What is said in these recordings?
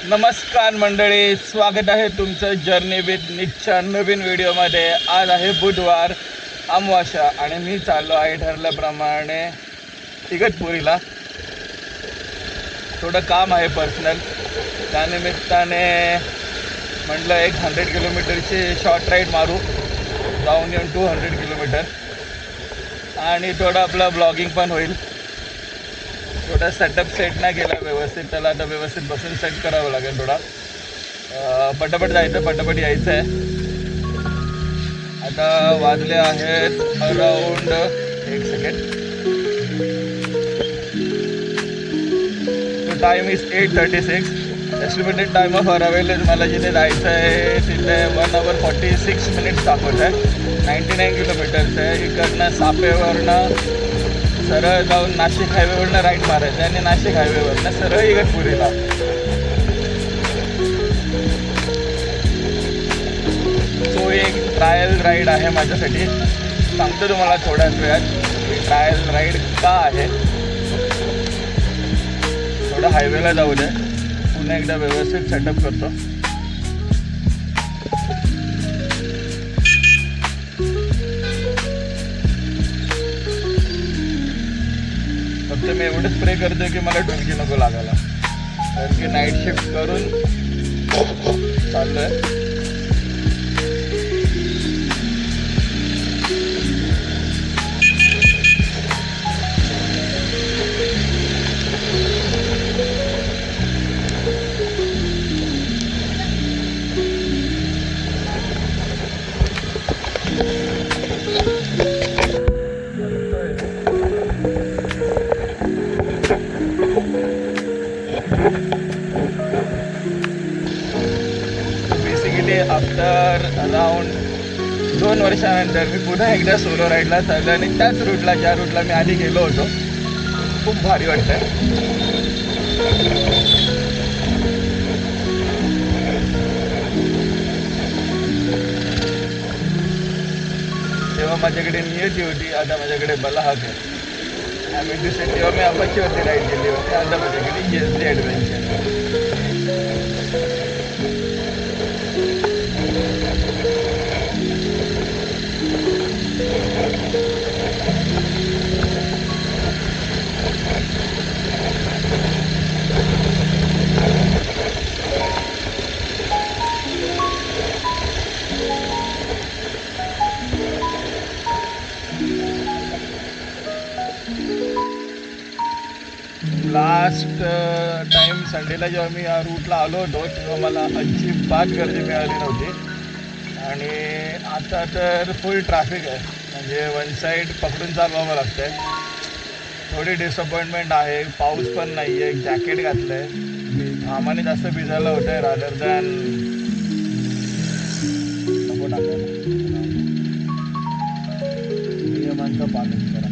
नमस्कार मंडळी, स्वागत आहे तुमचं जर्नी विथ निकच्या नवीन व्हिडिओमध्ये. आज आहे बुधवार अमावास्या आणि मी चाललो आहे ठरल्याप्रमाणे इगतपुरीला. थोडं काम आहे पर्सनल, त्यानिमित्ताने म्हटलं 100 किलोमीटरची शॉर्ट राईड मारू, जाऊन येऊन 200 किलोमीटर, आणि थोडं आपलं ब्लॉगिंग पण होईल. थोडा सेटअप सेट नाही केला व्यवस्थित, त्याला आता व्यवस्थित बसून सेट करावं लागेल. थोडा पटापट जायचं, पटापट यायचं आहे. आता वाजले आहेत अराऊंड, एक second, time is 8:36. Estimated time of arrival मला जिथे जायचं आहे तिथे 1 hour 46 minutes दाखवत आहे. 99 किलोमीटर्स आहे. इकडनं सापेवरनं सरळ जाऊन नाशिक हायवेवरनं राईट मारायचं आणि नाशिक हायवेवरनं सरळ इगतपुरीला. तो एक ट्रायल राईड आहे माझ्यासाठी. सांगतो तुम्हाला थोड्याच वेळात की ट्रायल राईड का आहे. थोडं हायवेला जाऊ दे, पुन्हा एकदा व्यवस्थित सेटअप करतो. फक्त मी एवढंच प्रे करतो की मला डुलकी नको लागायला, कारण की नाईट शिफ्ट करून चाललो आहे. आफ्टर अराउंड 2 वर्षानंतर मी पुन्हा एकदा सोलो राईडला चाललो आणि त्याच रूटला, ज्या रूटला मी आधी गेलो होतो. खूप भारी वाटतं. तेव्हा माझ्याकडे नियती होती, आता माझ्याकडे बलाहक आहे. आम्ही दुसरे तेव्हा मी अपाचीवरती राईड केली होती, आता माझ्याकडे ESD ॲडव्हेंचर. लास्ट टाईम संडेला जेव्हा मी या रूटला आलो होतो तेव्हा मला अजिबात गर्दी मिळाली नव्हती, आणि आता तर फुल ट्रॅफिक आहे. म्हणजे वन साईड पकडून चालवावं लागतं आहे. थोडी डिसअपॉइंटमेंट आहे. पाऊस पण नाही आहे, जॅकेट घातलं आहे. घामाने जास्त भिजायला होतं आहे रादर दॅन नको टाकायला. नियमांचं पालन करा.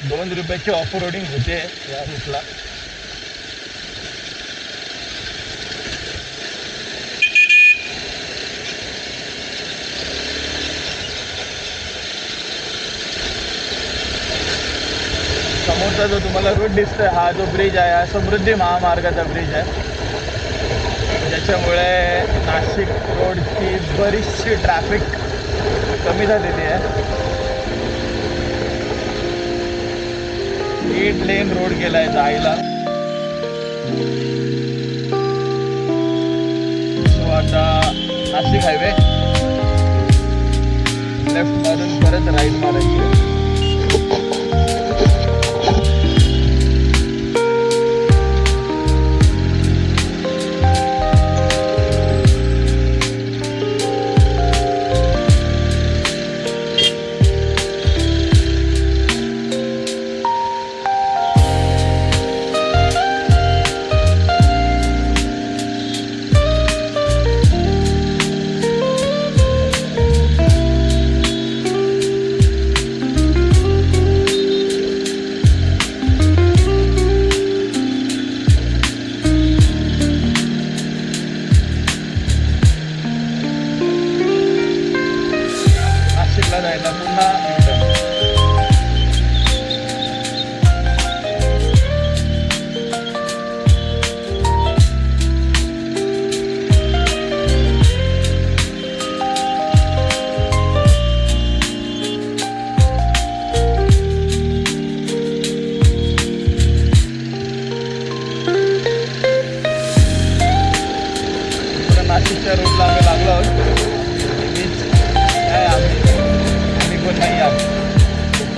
₹2 ऑफ रोडिंग होते या रूटला. समोरचा जो तुम्हाला रूट दिसतोय, हा जो ब्रिज आहे हा समृद्धी महामार्गाचा ब्रिज आहे, ज्याच्यामुळे नाशिक रोडची बरीचशी ट्रॅफिक कमी झालेली आहे. 8 लेन रोड केला आहे जायला. सो आता नाशिक हायवे लेफ्ट मारून परत राईट मारायची.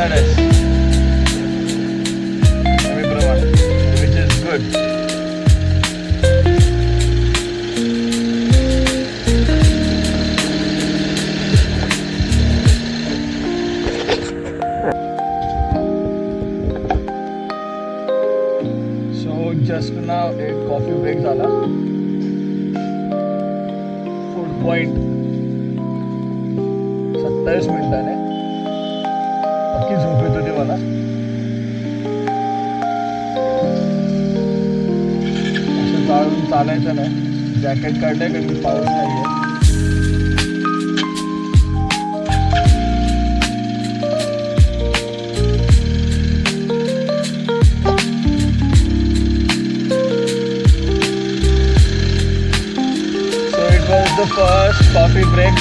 standards नेहमीप्रमाणे, which is good. So just now एक कॉफी ब्रेक झाला. Food point 27 मिनिटाने. पक्की झोप येत होती मला. असं चालून चालायचं नाही. जॅकेट काढलंय कारण की पाऊस नाहीये. The first coffee break.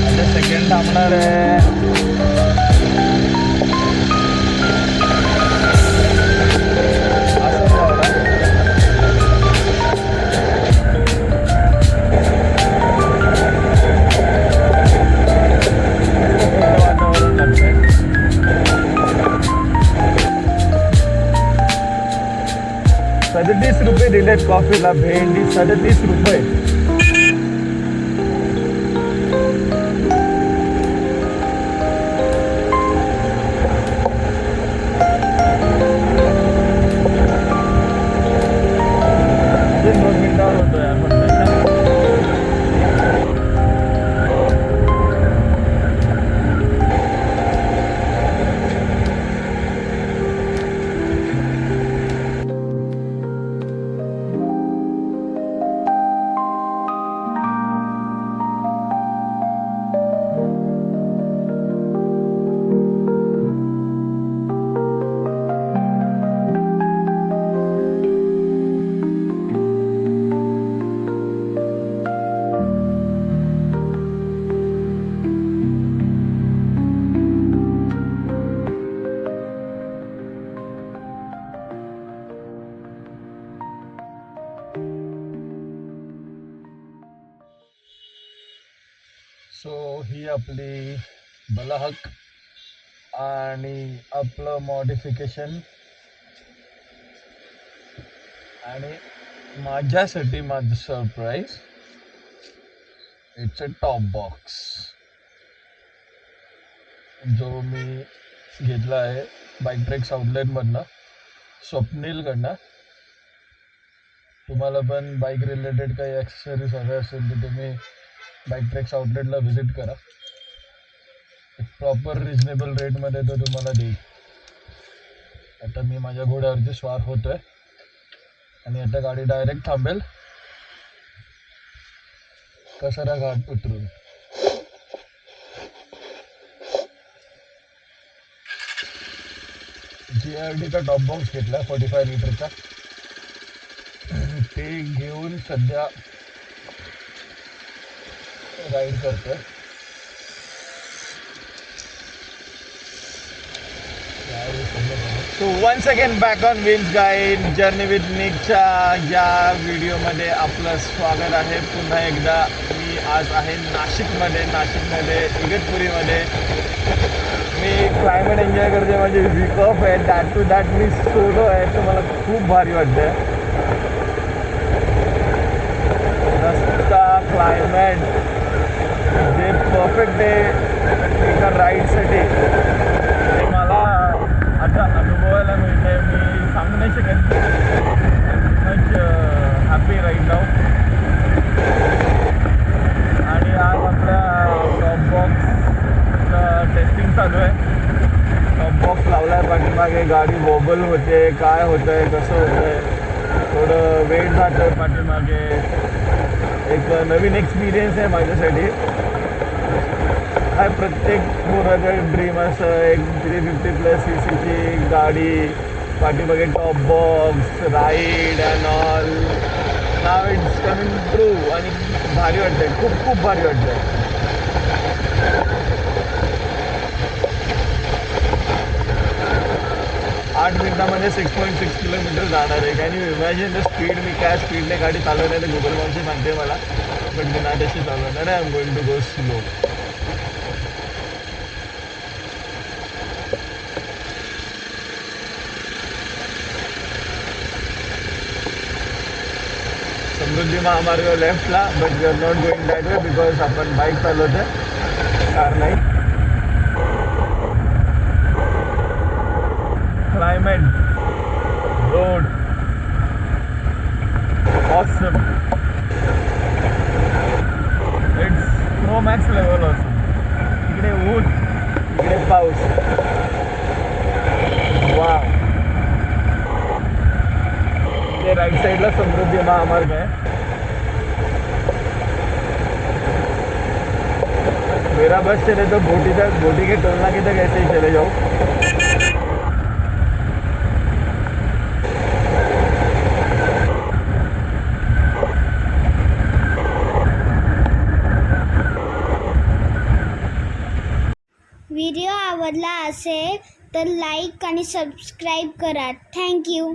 आता सेकंड थांबणार आहे. असं जाऊया. वातावरण लागतंय. 37 रुपये दिलेत कॉफीला. भेंडी 37 रुपये. अजून 2 मिनिटावर होतो यार फक्त. सो ही आपली बलाहक आणि आपलं मॉडिफिकेशन. आणि माझ्यासाठी माझं surprise, it's a top box जो मी घेतला आहे बाईक ट्रेक्स आउटलेटमधनं, स्वप्नीलकडनं. तुम्हाला पण बाईक रिलेटेड काही ॲक्सेसरीज हवे असेल तर तुम्ही बाईक ट्रेक्स आउटलेटला व्हिजिट करा. एक प्रॉपर रिजनेबल रेटमध्ये तो तुम्हाला देईल. आता मी माझ्या घोड्यावरती स्वार होतोय आणि आता गाडी डायरेक्ट थांबेल कसारा घाट उतरून. GRDचा टॉप बॉक्स घेतला 45 लिटरचा. ते घेऊन सध्या राईड करतोय. So once again back on Vince guide journey with निकच्या या व्हिडिओमध्ये आपलं स्वागत आहे पुन्हा एकदा. मी आज आहे नाशिकमध्ये इगतपुरीमध्ये. मी क्लायमेट एन्जॉय करते. माझी वीक ऑफ आहे. दॅट टू दॅट मी सोलो आहे, तर मला खूप भारी वाटतं. रस्ता, क्लायमेट जे परफेक्ट आहे एका राईडसाठी, ते मला आता अनुभवायला मिळतं आहे. मी सांगू नाही शकत. मच हॅपी राईट नाव. आणि आज आपल्या टॉप बॉक्सचं टेस्टिंग चालू आहे. टॉप बॉक्स लावला आहे पाठीमागे. गाडी वॉबल होते, काय होतं आहे, कसं होतं आहे, थोडं वेट जातं आहे पाठीमागे. एक नवीन एक्सपिरियन्स आहे माझ्यासाठी. काय प्रत्येक पोराचं ड्रीम असं एक 350+ cc गाडी, पाठीमागे top box, ride and all. Now it's coming true. आणि भारी वाटतं आहे, खूप खूप भारी वाटतं आहे. 8 मिनिटामध्ये 6.6 किलोमीटर जाणार आहे. Can you imagine the speed? मी काय स्पीडने गाडी चालवणार आहे गुगल मॅपची सांगते मला, बट मी नाही तशी चालवणार आहे. I am going to go slow. Samruddhi Mahamarg लेफ्टला, but we are not going that way because आपण बाईक चालवते, कार नाही. Climate, road, awesome. It's pro max level awesome. इकडे ऊन, इकडे पाऊस. वाव. ते राईट साईडला समृद्धी महामार्ग आहे. मेरा बस चले तो बोटी तक, बोटी के टोल नाके तक ऐसे ही चले जाओ. व्हिडिओ आवडला असेल तर लाईक आणि सबस्क्राईब करा. थँक्यू.